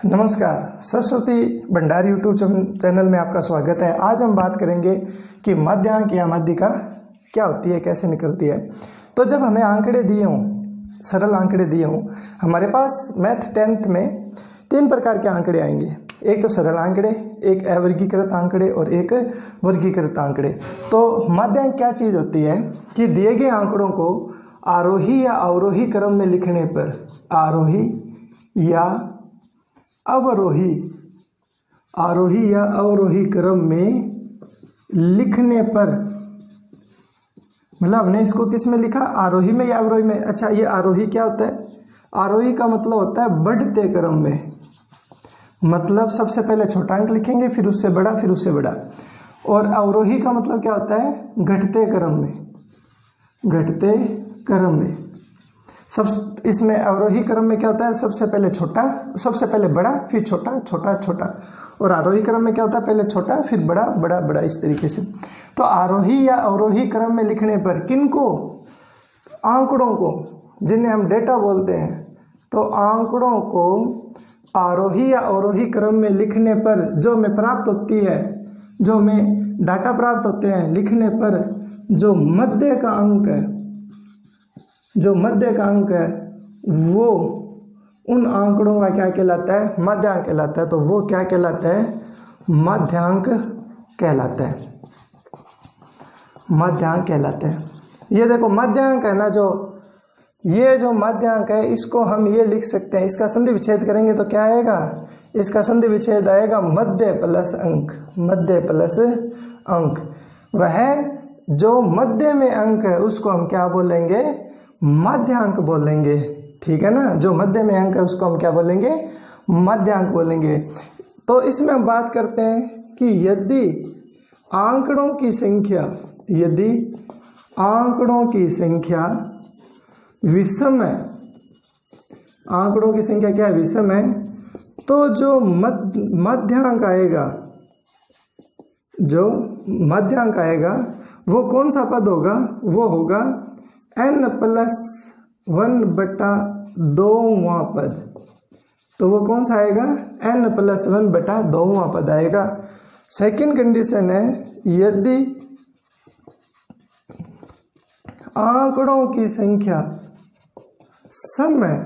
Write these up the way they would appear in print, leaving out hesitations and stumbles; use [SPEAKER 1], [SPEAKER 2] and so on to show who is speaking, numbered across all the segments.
[SPEAKER 1] नमस्कार, सरस्वती भंडार YouTube channel में आपका स्वागत है। आज हम बात करेंगे कि मध्यांक या माध्यिका क्या होती है, कैसे निकलती है। तो जब हमें आंकड़े दिए हों, सरल आंकड़े दिए हों, हमारे पास मैथ 10th में 3 प्रकार के आंकड़े आएंगे। एक तो सरल आंकड़े, एक अवर्गीकृत आंकड़े और एक वर्गीकृत आंकड़े। तो मध्यांक क्या चीज़ होती है कि दिए गए आंकड़ों को आरोही या अवरोही क्रम में लिखने पर, आरोही या अवरोही, आरोही या अवरोही क्रम में लिखने पर, मतलब हमने इसको किस में लिखा, आरोही में या अवरोही में। अच्छा, ये आरोही क्या होता है? आरोही का मतलब होता है बढ़ते क्रम में, मतलब सबसे पहले छोटा अंक लिखेंगे, फिर उससे बड़ा, फिर उससे बड़ा। और अवरोही का मतलब क्या होता है? घटते क्रम में, घटते क्रम में। सब इसमें अवरोही क्रम में क्या होता है? सबसे पहले छोटा, सबसे पहले बड़ा, फिर छोटा, छोटा, छोटा। और आरोही क्रम में क्या होता है? पहले छोटा, फिर बड़ा, बड़ा, बड़ा, इस तरीके से। तो आरोही या अवरोही क्रम में लिखने पर किनको? आंकड़ों को, जिन्हें हम डेटा बोलते हैं। तो आंकड़ों को आरोही या अवरोही क्रम में लिखने पर जो हमें प्राप्त होती है, जो हमें डाटा प्राप्त होते हैं, लिखने पर जो मध्य का अंक है, जो मध्य का अंक है, वो उन आंकड़ों का क्या कहलाता है? मध्यांक कहलाता है। तो वो क्या कहलाता है? मध्यांक कहलाता है, मध्यांक कहलाता है। ये देखो मध्यांक है ना, ये जो मध्यांक है, इसको हम ये लिख सकते हैं। इसका संधि विच्छेद करेंगे तो क्या आएगा? इसका संधि विच्छेद आएगा मध्य प्लस अंक, मध्य प्लस अंक। वह जो मध्य में अंक है उसको हम क्या बोलेंगे? मध्यांक बोलेंगे, ठीक है ना। जो मध्य में अंक है उसको हम क्या बोलेंगे? मध्यांक बोलेंगे। तो इसमें हम बात करते हैं कि यदि आंकड़ों की संख्या, यदि आंकड़ों की संख्या विषम है, आंकड़ों की संख्या क्या है? विषम है, तो जो मध्यांक आएगा, जो मध्यांक आएगा वो कौन सा पद होगा? वो होगा n+1/2वां पद। तो वो कौन सा आएगा? n+1/2वां पद आएगा। सेकंड कंडीशन है, यदि आंकड़ों की संख्या सम है,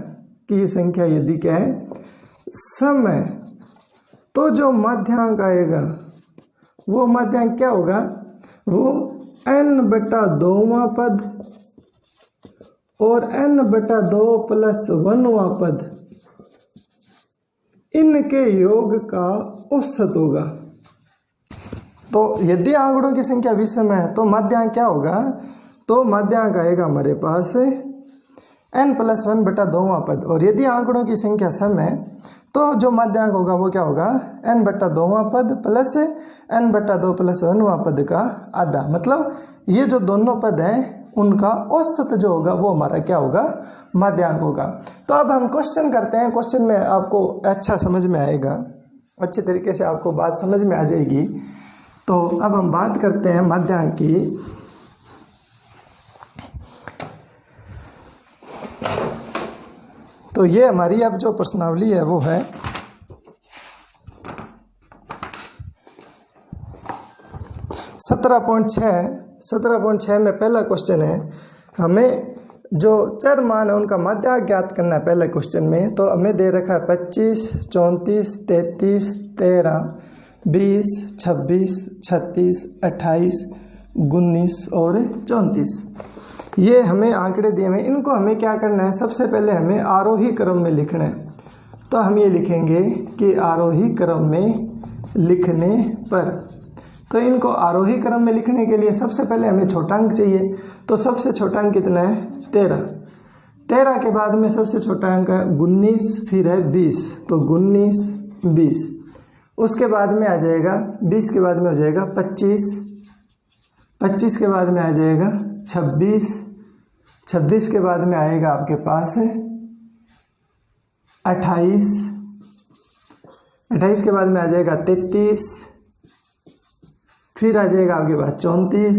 [SPEAKER 1] की संख्या यदि क्या है? सम है, तो जो मध्यांक आएगा वो मध्यांक क्या होगा? वो n/2वां पद और n/2+1वां पद, इनके योग का औसत होगा। तो यदि आंकड़ों की संख्या विषम है तो मध्यांक क्या होगा? तो मध्यांक आएगा हमारे पास n+1/2वां पद। और यदि आंकड़ों की संख्या सम है तो जो मध्यांक होगा वो क्या होगा? n/2वां पद प्लस n/2+1वां पद का आधा। मतलब ये जो दोनों पद हैं उनका औसत जो होगा वो हमारा क्या होगा? मध्यांक होगा। तो अब हम क्वेश्चन करते हैं। क्वेश्चन में आपको अच्छा समझ में आएगा, अच्छे तरीके से आपको बात समझ में आ जाएगी। तो अब हम बात करते हैं मध्यांक की। तो ये हमारी अब जो प्रश्नावली है वो है 17.6 में पहला क्वेश्चन है, हमें जो चर मान है उनका मध्यांक ज्ञात करना है। पहले क्वेश्चन में तो हमें दे रखा है 25, 34, 33, 13, 20, 26, 36, 28, 19 और 34। ये हमें आंकड़े दिए हुए, इनको हमें क्या करना है? सबसे पहले हमें आरोही क्रम में लिखना है। तो हम ये लिखेंगे कि आरोही क्रम में लिखने पर, तो इनको आरोही क्रम में लिखने के लिए सबसे पहले हमें छोटा अंक चाहिए। तो सबसे छोटा अंक कितना है? 13। 13 के बाद में सबसे छोटा अंक है 19, फिर है 20। तो 19, 20। उसके बाद में आ जाएगा 20 के बाद में हो जाएगा 25, 25 के बाद में आ जाएगा 26, 26 के बाद में आएगा आपके पास 28, 28 के बाद में आ जाएगा 33, फिर आ जाएगा आपके पास 34।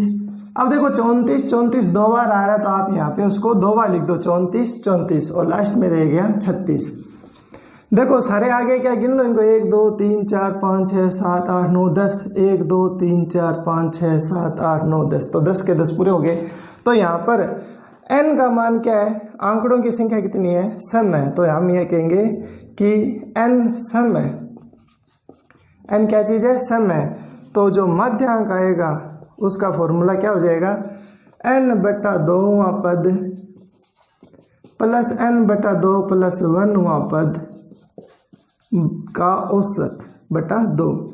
[SPEAKER 1] अब देखो 34, 34 दो बार आ रहा है तो आप यहाँ पे उसको 2 बार लिख दो, 34, 34, और लास्ट में रह गया 36। देखो सारे आगे क्या गिन लो इनको, 1 2 3 4 5 6 7 8 9 10, 1 2 3 4 5 6 7 8 9 10, तो 10 के 10 पूरे हो गए। तो यहाँ पर n का मान क्या है, आंकड़ों की संख्या कितनी है, सम है, तो हम ये कहेंगे कि n सम है। n क्या चीज़ है, सम है। तो जो मध्यांक आएगा उसका फॉर्मूला क्या हो जाएगा, n/2वां पद प्लस n/2 प्लस 1वां पद का औसत बटा 2।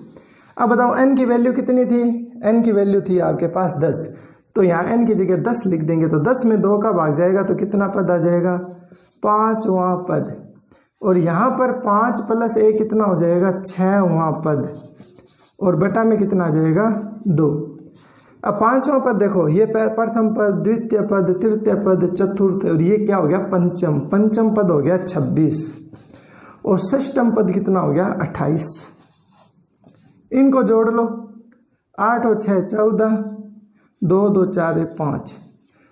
[SPEAKER 1] अब बताओ n की वैल्यू कितनी थी, n की वैल्यू थी आपके पास 10, तो यहाँ n की जगह 10 लिख देंगे, तो 10 में 2 का भाग जाएगा तो कितना पद आ जाएगा, 5वां पद। और यहाँ पर 5 प्लस 1 कितना हो जाएगा, 6वां पद, और बटा में कितना आ जाएगा, 2। अब 5वां पद देखो, ये प्रथम पद, द्वितीय पद, तृतीय पद, चतुर्थ, और ये क्या हो गया, पंचम। पंचम पद हो गया 26, और षष्ठम पद कितना हो गया, 28। इनको जोड़ लो, 8 और 6 14, 2 2 4 5,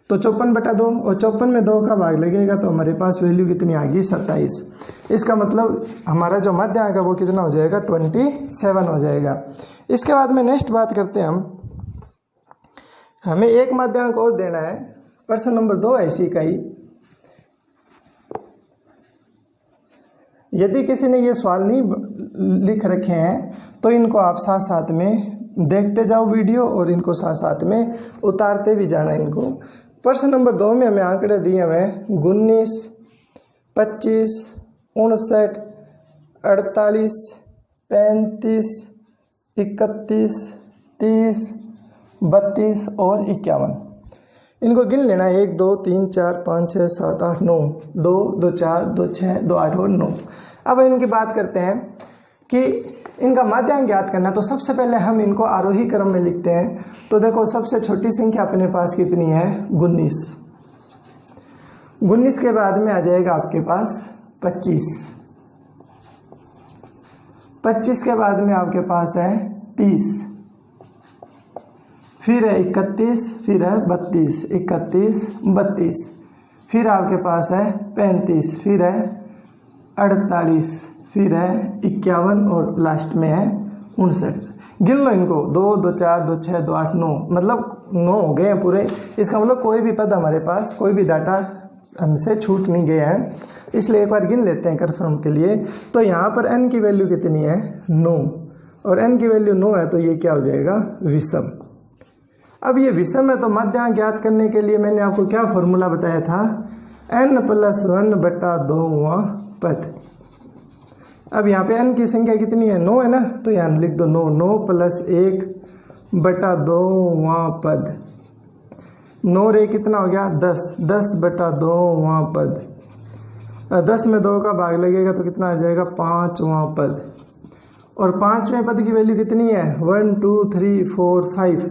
[SPEAKER 1] तो 54/2, और 54 में 2 का भाग लगेगा तो हमारे पास वैल्यू कितनी आ गई, 27। इसका मतलब हमारा जो मध्यांक है वो कितना हो जाएगा, 27 हो जाएगा। इसके बाद में नेक्स्ट बात करते हैं हमें एक मध्यांक और देना है, प्रश्न नंबर 2 है इसी का ही। यदि किसी ने ये सवाल नहीं लिख रखे हैं तो इनको आप साथ साथ में देखते जाओ वीडियो, और इनको साथ साथ में उतारते भी जाना इनको। प्रश्न नंबर 2 में हमें आंकड़े दिए हुए हैं 19, 25, 59, 48, 35, 31, 30, 32 और 51। इनको गिन लेना है, 1 2 3 4 5 6 7 8 9, 2 2 4 2 6 2 8 और 9। अब इनकी बात करते हैं कि इनका मध्यांक ज्ञात करना है, तो सबसे पहले हम इनको आरोही क्रम में लिखते हैं। तो देखो सबसे छोटी संख्या अपने पास कितनी है, 19। 19 के बाद में आ जाएगा आपके पास 25। 25 के बाद में आपके पास है 30, फिर है 31, फिर है 32, 31 32, फिर आपके पास है 35, फिर है 48, फिर है 51 और लास्ट में है 59। गिन लो इनको, 2 2 4 2 6 2 8 9, मतलब 9 हो गए हैं पूरे। इसका मतलब कोई भी पद हमारे पास, कोई भी डाटा हमसे छूट नहीं गया है, इसलिए एक बार गिन लेते हैं कन्फर्म के लिए। तो यहाँ पर n की वैल्यू कितनी है, 9, और n की वैल्यू 9 है, तो ये क्या हो जाएगा, विषम। अब ये विषम है तो मध्यांक ज्ञात करने के लिए मैंने आपको क्या फॉर्मूला बताया था, n+1/2वां पद। अब यहाँ पे n की संख्या कितनी है, 9 है ना, तो यहाँ लिख दो 9, 9 + 1/2वां पद। 9 रे कितना हो गया, 10, 10/2वां पद। 10 में 2 का भाग लगेगा तो कितना आ जाएगा, 5वां पद। और 5वें पद की वैल्यू कितनी है, 1 2 3 4 5,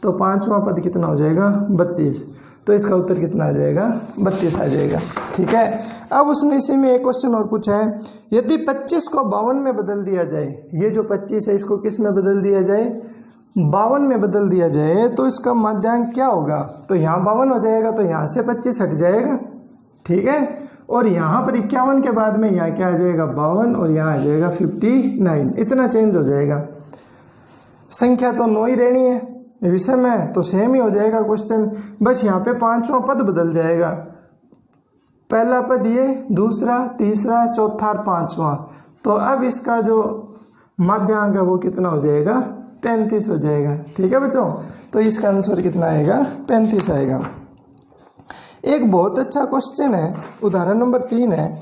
[SPEAKER 1] तो 5वां पद कितना हो जाएगा, 32। तो इसका उत्तर कितना आ जाएगा, 32 आ जाएगा। ठीक है। अब उसने इसी में एक क्वेश्चन और पूछा है, यदि 25 को 52 में बदल दिया जाए, ये जो 25 है इसको किस में बदल दिया जाए, 52 में बदल दिया जाए, तो इसका मध्यांक क्या होगा। तो यहाँ 52 हो जाएगा, तो यहाँ से 25 हट जाएगा। ठीक है। और यहाँ पर 51 के बाद में यहाँ क्या आ जाएगा, 52, और यहाँ आ जाएगा 59। इतना चेंज हो जाएगा। संख्या तो 9 ही रहनी है, विषम है तो सेम ही हो जाएगा क्वेश्चन, बस यहाँ पे 5वां पद बदल जाएगा। पहला पद ये, दूसरा, तीसरा, चौथा और 5वां। तो अब इसका जो मध्यांक है वो कितना हो जाएगा, 35 हो जाएगा। ठीक है बच्चों, तो इसका आंसर कितना आएगा, 35 आएगा। एक बहुत अच्छा क्वेश्चन है, उदाहरण नंबर 3 है,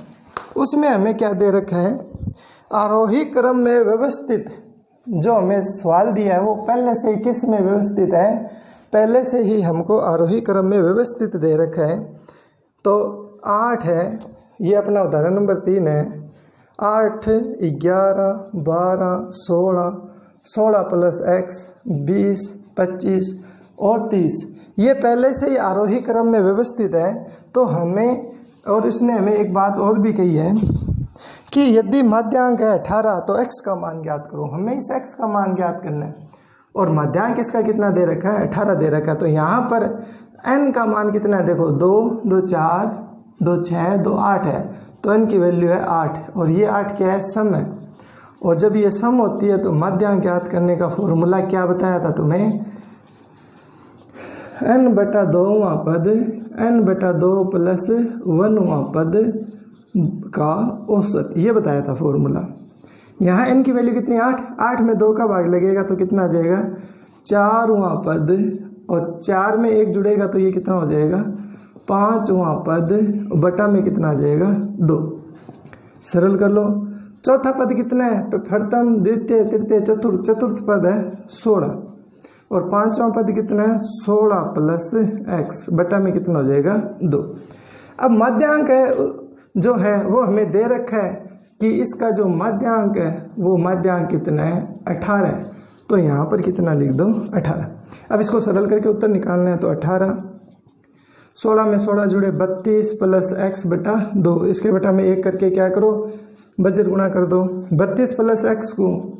[SPEAKER 1] उसमें हमें क्या दे रखा है, आरोही क्रम में व्यवस्थित। जो हमें सवाल दिया है वो पहले से ही किस में व्यवस्थित है, पहले से ही हमको आरोही क्रम में व्यवस्थित दे रखा है। तो 8 है, ये अपना उदाहरण नंबर 3 है। 8, 11, 12, 16, 16 + x, 20, 25 और 30, ये पहले से ही आरोही क्रम में व्यवस्थित है। तो हमें, और इसने हमें एक बात और भी कही है कि यदि मध्यांक है 18 तो x का मान ज्ञात करो। हमें इस x का मान ज्ञात करना है, और मध्यांक इसका कितना दे रखा है, 18 दे रखा है। तो यहाँ पर n का मान कितना है, देखो 2 2 4 2 6 2 8 है, तो n की वैल्यू है 8 और ये 8 क्या है, सम है। और जब ये सम होती है तो मध्यांक ज्ञात करने का फॉर्मूला क्या बताया था तुम्हें, n/2वां पद n/2 + 1वां पद का औसत, ये बताया था फॉर्मूला। यहाँ n की वैल्यू कितनी, 8 में 2 का भाग लगेगा तो कितना आ जाएगा, 4वां पद, और 4 में 1 जुड़ेगा तो ये कितना हो जाएगा, 5वां पद, बटा में कितना आ जाएगा, 2। सरल कर लो। चौथा पद कितना है, प्रथम द्वितीय तृतीय चतुर्थ पद है 16, और 5वां पद कितना है, 16 + x, बटा में कितना हो जाएगा, 2। अब मध्यांक है जो है वो हमें दे रखा है कि इसका जो मध्यांक है वो मध्यांक कितना है, 18 है। तो यहाँ पर कितना लिख दो, 18। अब इसको सरल करके उत्तर निकालना है तो 18, 16 में 16 जुड़े 32 + x बटा 2, इसके बटा में 1 करके क्या करो, बजट गुणा कर दो। 32 + x को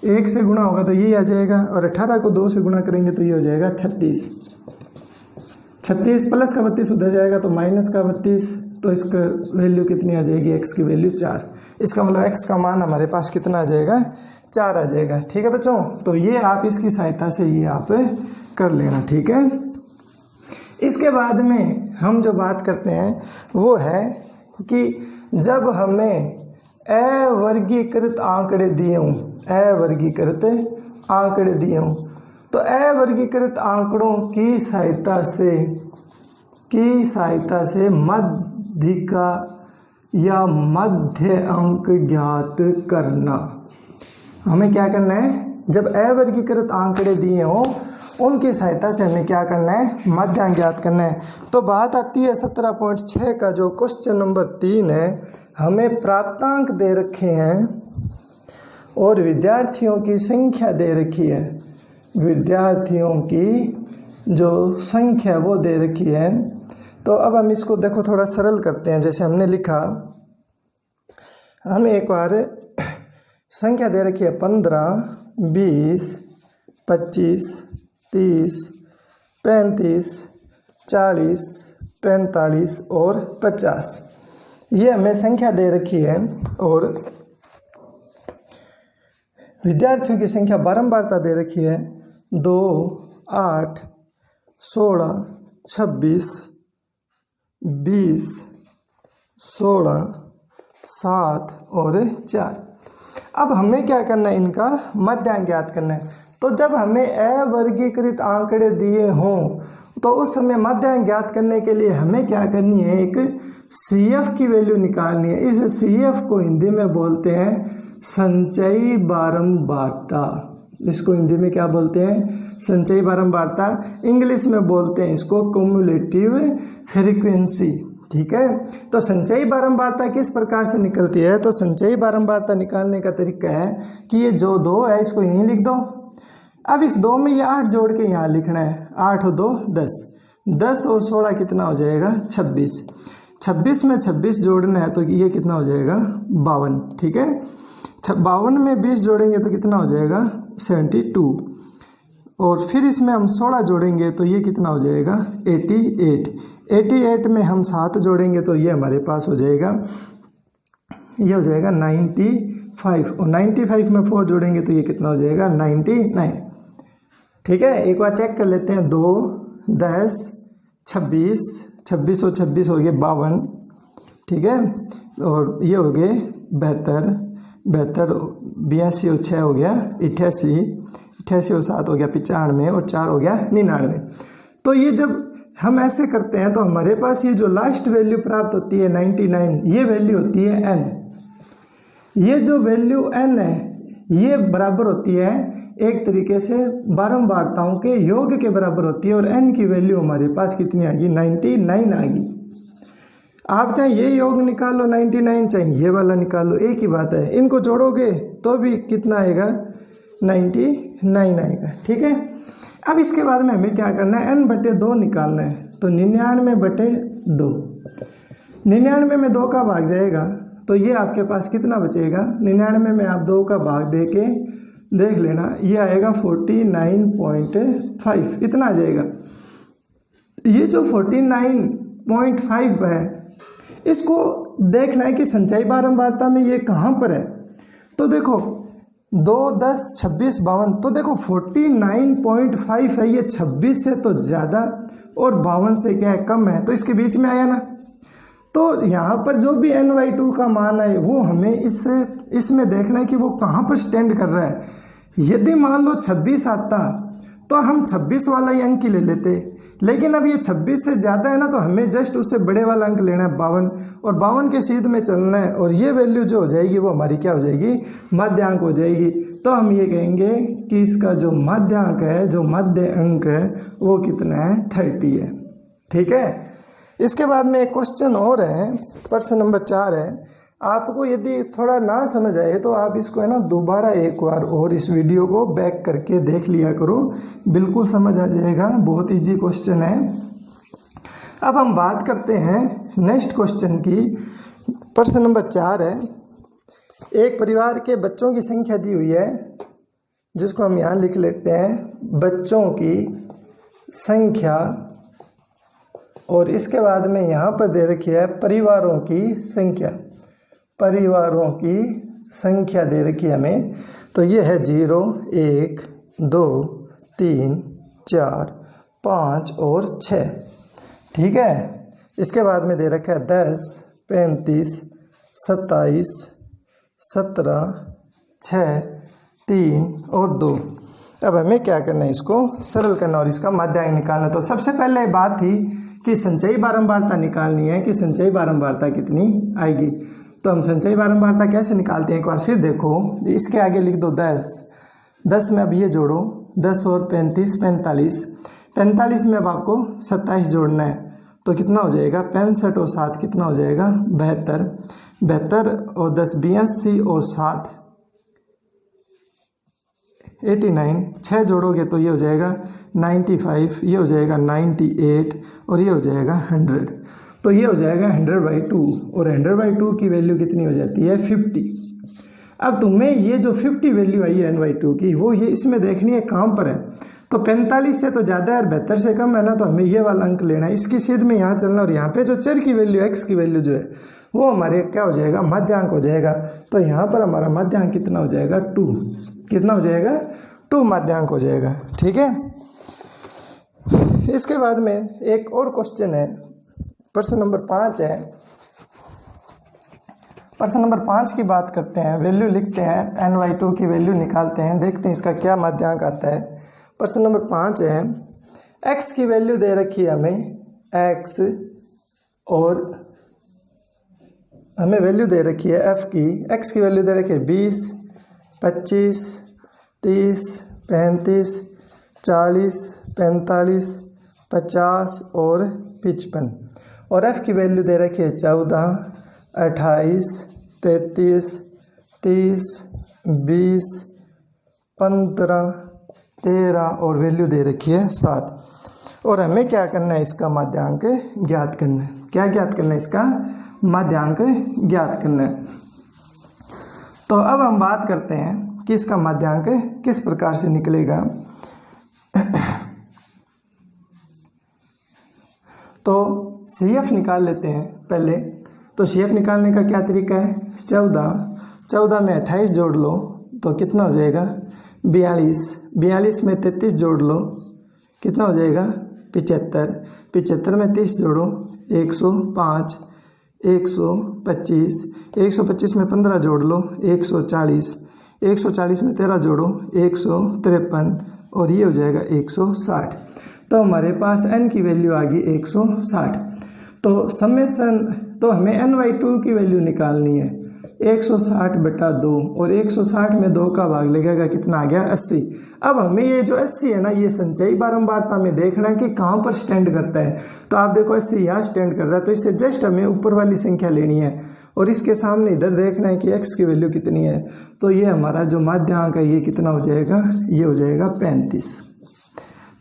[SPEAKER 1] 1 से गुणा होगा तो ये आ जाएगा, और 18 को 2 से गुणा करेंगे तो ये हो जाएगा 36। 36 प्लस का 32 उधर जाएगा तो माइनस का 32, तो इसका वैल्यू कितनी आ जाएगी, x की वैल्यू 4। इसका मतलब x का मान हमारे पास कितना आ जाएगा, 4 आ जाएगा। ठीक है बच्चों, तो ये आप इसकी सहायता से ये आप कर लेना। ठीक है, इसके बाद में हम जो बात करते हैं वो है कि जब हमें अवर्गीकृत आंकड़े दिए हों, अवर्गीकृत आंकड़े दिए हों, तो अवर्गीकृत आंकड़ों की सहायता से माध्यिका या मध्य अंक ज्ञात करना। हमें क्या करना है, जब अवर्गीकृत आंकड़े दिए हों उनकी सहायता से हमें क्या करना है, मध्यांक ज्ञात करना है। तो बात आती है 17.6 का जो क्वेश्चन नंबर 3 है। हमें प्राप्तांक दे रखे हैं और विद्यार्थियों की संख्या दे रखी है, विद्यार्थियों की जो संख्या वो दे रखी है। तो अब हम इसको देखो थोड़ा सरल करते हैं। जैसे हमने लिखा, हमें एक बार संख्या दे रखी है 15, 20, 25, 30, 35, 40, 45 और 50, ये हमें संख्या दे रखी है। और विद्यार्थियों की संख्या बारंबारता दे रखी है 2, 8, 16, 26, 20, 16, 7 और 4। अब हमें क्या करना है, इनका मध्यांक ज्ञात करना है। तो जब हमें अवर्गीकृत आंकड़े दिए हों तो उस समय मध्यांक ज्ञात करने के लिए हमें क्या करनी है, एक CF की वैल्यू निकालनी है। इस CF को हिंदी में बोलते हैं संचयी बारंबारता। इसको हिंदी में क्या बोलते हैं, संचयी बारंबारता। इंग्लिश में बोलते हैं इसको क्युमुलेटिव फ्रीक्वेंसी। ठीक है, तो संचयी बारंबारता किस प्रकार से निकलती है, तो संचयी बारंबारता निकालने का तरीका है कि ये जो 2 है इसको यहीं लिख दो। अब इस 2 में ये 8 जोड़ के यहाँ लिखना है, 8 और 2 10, 10 और 16 कितना हो जाएगा, 26। 26 में 26 जोड़ना है तो ये कितना हो जाएगा, 52। ठीक है, 52 में 20 जोड़ेंगे तो कितना हो जाएगा, 72। और फिर इसमें हम 16 जोड़ेंगे तो ये कितना हो जाएगा, 88। 88 में हम 7 जोड़ेंगे तो ये हमारे पास हो जाएगा, ये हो जाएगा 95। और 95 में 4 जोड़ेंगे तो ये कितना हो जाएगा, 99। ठीक है, एक बार चेक कर लेते हैं। 2, 10, 26, 26 और 26 हो गए 52। ठीक है, और ये हो गए 72, 82 और 6 हो गया 88, 88 और 7 हो गया 95 और 4 हो गया 99। तो ये जब हम ऐसे करते हैं तो हमारे पास ये जो लास्ट वैल्यू प्राप्त होती है 99, ये वैल्यू होती है n। ये जो वैल्यू n है ये बराबर होती है एक तरीके से बारंबारताओं के योग के बराबर होती है। और n की वैल्यू हमारे पास कितनी आ गई, 99 आ गई। आप चाहे ये योग निकाल लो 99, चाहे ये वाला निकाल लो, एक ही बात है। इनको जोड़ोगे तो भी कितना आएगा, 99 आएगा। ठीक है, अब इसके बाद में हमें क्या करना है, n/2 निकालना है। तो 99/2, 99 में 2 का भाग जाएगा तो ये आपके पास कितना बचेगा, 99 में आप 2 का भाग दे के देख लेना, ये आएगा 49.5, इतना आ जाएगा। ये जो 49.5 है इसको देखना है कि संचयी बारंबारता में ये कहाँ पर है। तो देखो 2, 10, 26, 52, तो देखो 49.5 है, ये 26 से तो ज़्यादा और 52 से क्या है, कम है, तो इसके बीच में आया ना। तो यहाँ पर जो भी n/2 का मान है वो हमें इसमें देखना है कि वो कहाँ पर स्टैंड कर रहा है। यदि मान लो 26 आता तो हम 26 वाला ही अंक ही ले लेते, लेकिन अब ये 26 से ज़्यादा है ना, तो हमें जस्ट उससे बड़े वाला अंक लेना है 52, और 52 के सीध में चलना है, और ये वैल्यू जो हो जाएगी वो हमारी क्या हो जाएगी, मध्यांक हो जाएगी। तो हम ये कहेंगे कि इसका जो मध्यांक है, जो मध्य अंक है, वो कितना है, 30 है। ठीक है। इसके बाद में एक क्वेश्चन और है, प्रश्न नंबर 4 है। आपको यदि थोड़ा ना समझ आए तो आप इसको है ना दोबारा एक बार और इस वीडियो को बैक करके देख लिया करो, बिल्कुल समझ आ जाएगा, बहुत इजी क्वेश्चन है। अब हम बात करते हैं नेक्स्ट क्वेश्चन की। प्रश्न नंबर 4 है, एक परिवार के बच्चों की संख्या दी हुई है, जिसको हम यहाँ लिख लेते हैं बच्चों की संख्या, और इसके बाद में यहाँ पर दे रखी है परिवारों की संख्या। परिवारों की संख्या दे रखी है हमें, तो ये है 0, 1, 2, 3, 4, 5 और 6। ठीक है। इसके बाद में दे रखा है 10, 35, 27, 17, 6, 3 और 2। अब हमें क्या करना है, इसको सरल करना और इसका माध्यांक निकालना। तो सबसे पहले बात थी कि संचयी बारंबारता निकालनी है कि संचयी बारंबारता कितनी आएगी। तो हम संचयी बारंबारता कैसे निकालते हैं, एक बार फिर देखो। इसके आगे लिख दो 10, 10 में अब ये जोड़ो 10 और 35, 45, 45 में अब आपको 27 जोड़ना है, तो कितना हो जाएगा 65 और 7 कितना हो जाएगा 72, 72 और 10 82 और 7 89, 6 जोड़ोगे तो ये हो जाएगा 95, ये हो जाएगा 98 और ये हो जाएगा 100। तो ये हो जाएगा 100/2, और 100/2 की वैल्यू कितनी हो जाती है 50। अब तुम्हें ये जो 50 वैल्यू आई है n/2 की, वो ये इसमें देखनी है कहाँ पर है। तो 45 से तो ज़्यादा है और 72 से कम है ना, तो हमें ये वाला अंक लेना है, इसकी सीध में यहाँ चलना, और यहाँ पे जो चर की वैल्यू x की वैल्यू जो है वो हमारे क्या हो जाएगा, मध्यांक हो जाएगा। तो यहाँ पर हमारा मध्यांक कितना हो जाएगा 2, कितना हो जाएगा 2 मध्यांक हो जाएगा। ठीक है। इसके बाद में एक और क्वेश्चन है, प्रश्न नंबर 5 है। प्रश्न नंबर 5 की बात करते हैं, वैल्यू लिखते हैं, n/2 की वैल्यू निकालते हैं, देखते हैं इसका क्या मध्यांक आता है। प्रश्न नंबर 5 है, x की वैल्यू दे रखी है हमें x, और हमें वैल्यू दे रखी है f की, x की वैल्यू दे रखी है 20, 25, 30, 35, 40, 45, 50 और 55, और f की वैल्यू दे रखी है 14, 28, 33, 30, 20, 15, 13 और वैल्यू दे रखी है 7। और हमें क्या करना है, इसका मध्यांक ज्ञात करना है। क्या ज्ञात करना है, इसका मध्यांक ज्ञात करना है। तो अब हम बात करते हैं कि इसका मध्यांक किस प्रकार से निकलेगा। तो CF निकाल लेते हैं पहले। तो CF निकालने का क्या तरीका है, 14 में 28 जोड़ लो तो कितना हो जाएगा 42, 42 में 33 जोड़ लो कितना हो जाएगा 75, 75 में 30 जोड़ो 105, 125, 125 में 15 जोड़ लो 140, 140 में 13 जोड़ो 153 और ये हो जाएगा 160। तो हमारे पास n की वैल्यू आ गई 160। तो समेसन, तो हमें n/2 की वैल्यू निकालनी है 160/2, और 160 में 2 का भाग लगेगा कितना आ गया 80। अब हमें ये जो 80 है ना, ये संचयी बारंबारता में देखना है कि कहाँ पर स्टैंड करता है। तो आप देखो 80 यहाँ स्टैंड कर रहा है, तो इससे जस्ट हमें ऊपर वाली संख्या लेनी है और इसके सामने इधर देखना है कि x की वैल्यू कितनी है। तो ये हमारा जो मध्यांक है ये कितना हो जाएगा, ये हो जाएगा 35।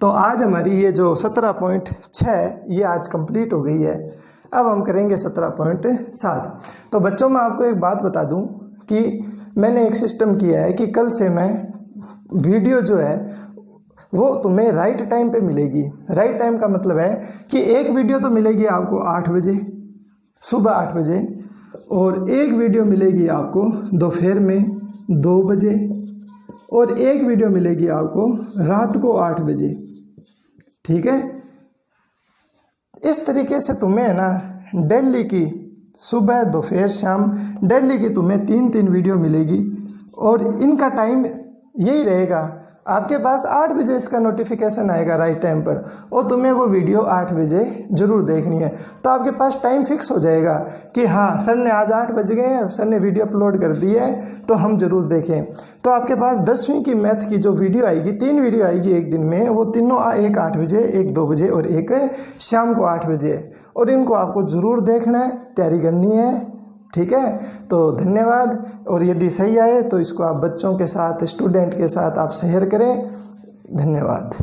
[SPEAKER 1] तो आज हमारी ये जो 17.6 ये आज कंप्लीट हो गई है। अब हम करेंगे 17.7। तो बच्चों मैं आपको एक बात बता दूं कि मैंने एक सिस्टम किया है कि कल से मैं वीडियो जो है वो तुम्हें राइट टाइम पे मिलेगी। राइट टाइम का मतलब है कि एक वीडियो तो मिलेगी आपको 8 बजे, सुबह 8 बजे, और एक वीडियो मिलेगी आपको दोपहर में 2 बजे, और एक वीडियो मिलेगी आपको रात को 8 बजे। ठीक है, इस तरीके से तुम्हें है ना डेली की सुबह दोपहर शाम डेली की तुम्हें 3-3 वीडियो मिलेगी, और इनका टाइम यही रहेगा। आपके पास 8 बजे इसका नोटिफिकेशन आएगा राइट टाइम पर, और तुम्हें वो वीडियो 8 बजे ज़रूर देखनी है। तो आपके पास टाइम फिक्स हो जाएगा कि हाँ सर ने आज 8 बज गए हैं, सर ने वीडियो अपलोड कर दी है, तो हम ज़रूर देखें। तो आपके पास 10वीं की मैथ की जो वीडियो आएगी, 3 वीडियो आएगी एक दिन में, वो तीनों एक 8 बजे, एक 2 बजे और एक शाम को 8 बजे, और इनको आपको ज़रूर देखना है, तैयारी करनी है। ठीक है, तो धन्यवाद। और यदि सही आए तो इसको आप बच्चों के साथ, स्टूडेंट के साथ आप शेयर करें। धन्यवाद।